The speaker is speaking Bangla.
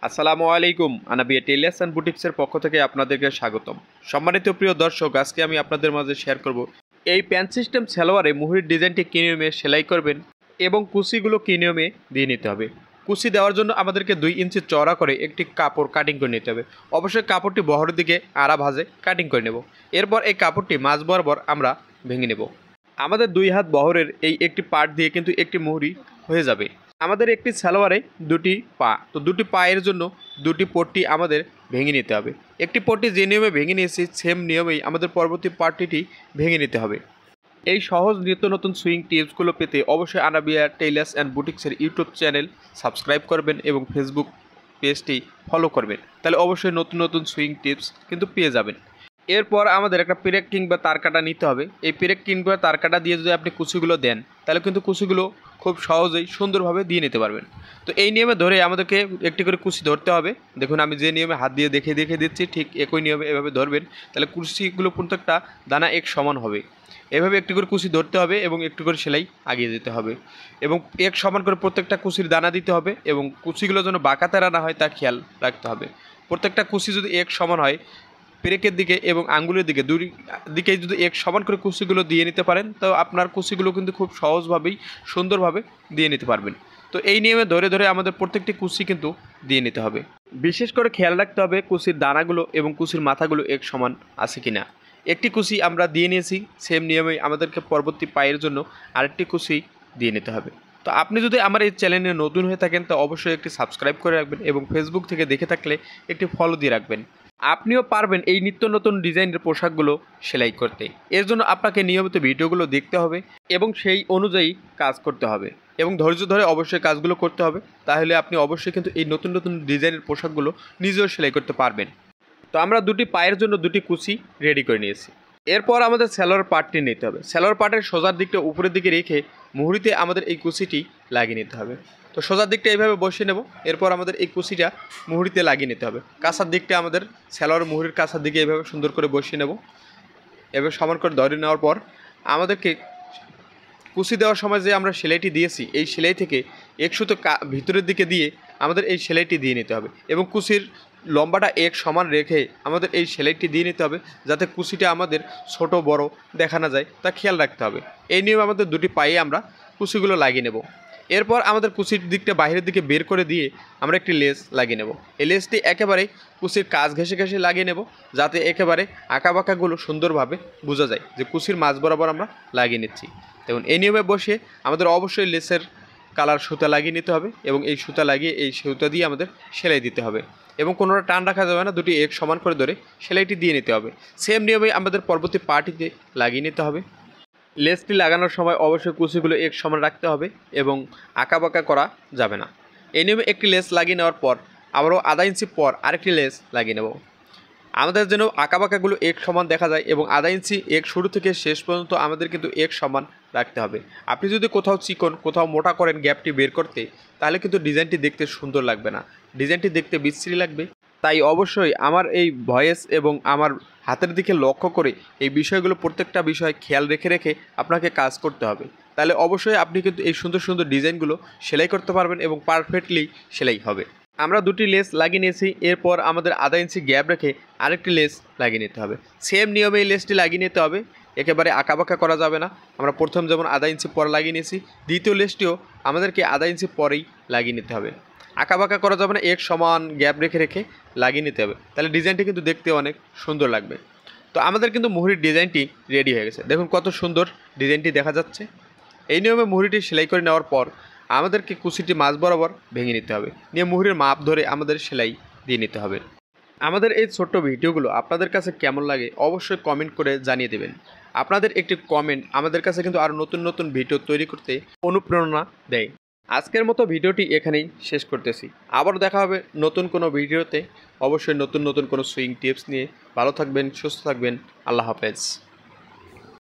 আসসালামু আলাইকুম। আনাবিয়া টেইলার্স অ্যান্ড বুটিক্সের পক্ষ থেকে আপনাদেরকে স্বাগতম। সম্মানিত প্রিয় দর্শক, আজকে আমি আপনাদের মাঝে শেয়ার করব এই প্যান্ট সিস্টেম সালোয়ারে মুহুরির ডিজাইনটি কী নিয়মে সেলাই করবেন এবং কুচিগুলো কী নিয়মে দিয়ে নিতে হবে। কুচি দেওয়ার জন্য আমাদেরকে 2 ইঞ্চি চওড়া করে একটি কাপড় কাটিং করে নিতে হবে। অবশ্যই কাপড়টি বহরের দিকে আড়া ভাঁজে কাটিং করে নেব। এরপর এই কাপড়টি মাঝ বরাবর আমরা ভেঙে নেব। আমাদের 2 হাত বহরের এই একটি পার্ট দিয়ে কিন্তু একটি মুহুরি হয়ে যাবে। আমাদের একটি সালোয়ারে 2টি পা, তো 2টি পায়ের জন্য 2টি পট্টি আমাদের ভেঙে নিতে হবে। একটি পট্টি যে নিয়মে ভেঙে নিয়েছি সেম নিয়মেই আমাদের পরবর্তী পার্টটি ভেঙে নিতে হবে। এই সহজ নিত্য নতুন সুইং টিপসগুলো পেতে অবশ্যই আনাবিয়া টেইলার্স অ্যান্ড বুটিক্সের ইউটিউব চ্যানেল সাবস্ক্রাইব করবেন এবং ফেসবুক পেজটি ফলো করবেন। তাহলে অবশ্যই নতুন নতুন সুইং টিপস কিন্তু পেয়ে যাবেন। এরপর আমাদের একটা পেরেক কিংবা তার কাটা নিতে হবে। এই পেরেক কিংবা তার কাটা দিয়ে যদি আপনি কুচিগুলো দেন তাহলে কিন্তু কুচিগুলো খুব সহজেই সুন্দরভাবে দিয়ে নিতে পারবেন। তো এই নিয়মে ধরে আমাদেরকে একটি করে কুচি ধরতে হবে। দেখুন আমি যে নিয়মে হাত দিয়ে দেখে দিচ্ছি ঠিক একই নিয়মে এভাবে ধরবেন, তাহলে কুচিগুলো প্রত্যেকটা দানা এক সমান হবে। এভাবে একটি করে কুচি ধরতে হবে এবং একটু করে সেলাই আগিয়ে যেতে হবে এবং এক সমান করে প্রত্যেকটা কুচির দানা দিতে হবে এবং কুচিগুলো যেন বাঁকা তেরা না হয় তা খেয়াল রাখতে হবে। প্রত্যেকটা কুচি যদি এক সমান হয়, পেরেকের দিকে এবং আঙ্গুলের দিকে দুই দিকে যদি এক সমান করে কুচিগুলো দিয়ে নিতে পারেন তো আপনার কুচিগুলো কিন্তু খুব সহজভাবেই সুন্দরভাবে দিয়ে নিতে পারবেন। তো এই নিয়মে ধরে ধরে আমাদের প্রত্যেকটি কুচি কিন্তু দিয়ে নিতে হবে। বিশেষ করে খেয়াল রাখতে হবে কুচির দানাগুলো এবং কুচির মাথাগুলো এক সমান আছে কিনা। একটি কুচি আমরা দিয়ে নিয়েছি, সেম নিয়মেই আমাদেরকে পরবর্তী পায়ের জন্য আরেকটি কুচি দিয়ে নিতে হবে। তো আপনি যদি আমার এই চ্যানেলে নতুন হয়ে থাকেন তো অবশ্যই একটি সাবস্ক্রাইব করে রাখবেন এবং ফেসবুক থেকে দেখে থাকলে একটি ফলো দিয়ে রাখবেন। আপনিও পারবেন এই নিত্য নতুন ডিজাইনের পোশাকগুলো সেলাই করতে। এর জন্য আপনাকে নিয়মিত ভিডিওগুলো দেখতে হবে এবং সেই অনুযায়ী কাজ করতে হবে এবং ধৈর্য ধরে অবশ্যই কাজগুলো করতে হবে। তাহলে আপনি অবশ্যই কিন্তু এই নতুন নতুন ডিজাইনের পোশাকগুলো নিজেও সেলাই করতে পারবেন। তো আমরা 2টি পায়ের জন্য 2টি কুচি রেডি করে নিয়েছি। এরপর আমাদের সালোয়ার পার্টটি নিতে হবে। সালোয়ার পার্টের সোজার দিকটা উপরের দিকে রেখে মুহুরিতে আমাদের এই কুচিটি লাগিয়ে নিতে হবে। তো সোজার দিকটা এইভাবে বসিয়ে নেব। এরপর আমাদের এই কুচিটা মুহুরিতে লাগিয়ে নিতে হবে। কাঁচার দিকটা আমাদের সালোয়ার মুহুরির কাঁচার দিকে এইভাবে সুন্দর করে বসিয়ে নেব। এভাবে সমান করে ধরে নেওয়ার পর আমাদেরকে কুচি দেওয়ার সময় যে আমরা সেলাইটি দিয়েছি এই সেলাই থেকে এক সুতো ভিতরের দিকে দিয়ে আমাদের এই সেলাইটি দিয়ে নিতে হবে এবং কুচির লম্বাটা এক সমান রেখে আমাদের এই সেলাইটি দিয়ে নিতে হবে যাতে কুচিটা আমাদের ছোট বড় দেখা না যায় তা খেয়াল রাখতে হবে। এই নিয়মে আমাদের 2টি পায়ে আমরা কুচিগুলো লাগিয়ে নেব। এরপর আমাদের কুচির দিকটা বাইরের দিকে বের করে দিয়ে আমরা একটি লেস লাগিয়ে নেব। এই লেসটি একেবারে কুচির কাজ ঘেঁষে ঘেঁষে লাগিয়ে নেব যাতে একেবারে আঁকাবাঁকাগুলো সুন্দরভাবে বোঝা যায় যে কুচির মাঝ বরাবর আমরা লাগিয়ে নিচ্ছি। দেখুন এই নিয়মে বসে আমাদের অবশ্যই লেসের কালার সুতা লাগিয়ে নিতে হবে এবং এই সুতা লাগিয়ে এই সুতা দিয়ে আমাদের সেলাই দিতে হবে এবং কোনোটা টান রাখা যাবে না, 2টি এক সমান করে ধরে সেলাইটি দিয়ে নিতে হবে। সেম নিয়মে আমাদের পরবর্তী পার্টিতে লাগিয়ে নিতে হবে। লেসটি লাগানোর সময় অবশ্যই কুচিগুলো এক সমান রাখতে হবে এবং আঁকাবাঁকা করা যাবে না। এই নিয়মে একটি লেস লাগিয়ে নেওয়ার পর আবারও আধা ইঞ্চি পর আরেকটি লেস লাগিয়ে নেব। আমাদের যেন আঁকাবাঁকাগুলো এক সমান দেখা যায় এবং আধা ইঞ্চি এক শুরু থেকে শেষ পর্যন্ত আমাদের কিন্তু এক সমান রাখতে হবে। আপনি যদি কোথাও চিকন কোথাও মোটা করেন গ্যাপটি বের করতে তাহলে কিন্তু ডিজাইনটি দেখতে সুন্দর লাগবে না, ডিজাইনটি দেখতে বিশ্রী লাগবে। তাই অবশ্যই আমার এই ভয়েস এবং আমার হাতের দিকে লক্ষ্য করে এই বিষয়গুলো প্রত্যেকটা বিষয় খেয়াল রেখে রেখে আপনাকে কাজ করতে হবে। তাহলে অবশ্যই আপনি কিন্তু এই সুন্দর সুন্দর ডিজাইনগুলো সেলাই করতে পারবেন এবং পারফেক্টলি সেলাই হবে। আমরা 2টি লেস লাগিয়ে নিয়েছি। এরপর আমাদের আধা ইঞ্চি গ্যাপ রেখে আরেকটি লেস লাগিয়ে নিতে হবে। সেম নিয়মে এই লেসটি লাগিয়ে নিতে হবে, একেবারে আঁকাবাঁকা করা যাবে না। আমরা প্রথম যেমন আধা ইঞ্চি পর লাগিয়ে নিয়েছি, দ্বিতীয় লেসটিও আমাদেরকে আধা ইঞ্চি পরেই লাগিয়ে নিতে হবে। আঁকাবাঁকা করা যাবে না, এক সমান গ্যাপ রেখে রেখে লাগিয়ে নিতে হবে, তাহলে ডিজাইনটি কিন্তু দেখতে অনেক সুন্দর লাগবে। তো আমাদের কিন্তু মুহুরির ডিজাইনটি রেডি হয়ে গেছে। দেখুন কত সুন্দর ডিজাইনটি দেখা যাচ্ছে। এই নিয়মে মুহুরিটি সেলাই করে নেওয়ার পর আমাদেরকে কুচিটি মাঝ বরাবর ভেঙে নিতে হবে, নিয়ে মুহুরির মাপ ধরে আমাদের সেলাই দিয়ে নিতে হবে। আমাদের এই ছোট্ট ভিডিওগুলো আপনাদের কাছে কেমন লাগে অবশ্যই কমেন্ট করে জানিয়ে দেবেন। আপনাদের একটি কমেন্ট আমাদের কাছে কিন্তু আরও নতুন নতুন ভিডিও তৈরি করতে অনুপ্রেরণা দেয়। আজকের মতো ভিডিওটি এখানেই শেষ করতেছি। আবার দেখা হবে নতুন কোনো ভিডিওতে, অবশ্যই নতুন নতুন কোনো সুইং টিপস নিয়ে। ভালো থাকবেন, সুস্থ থাকবেন। আল্লাহ হাফেজ।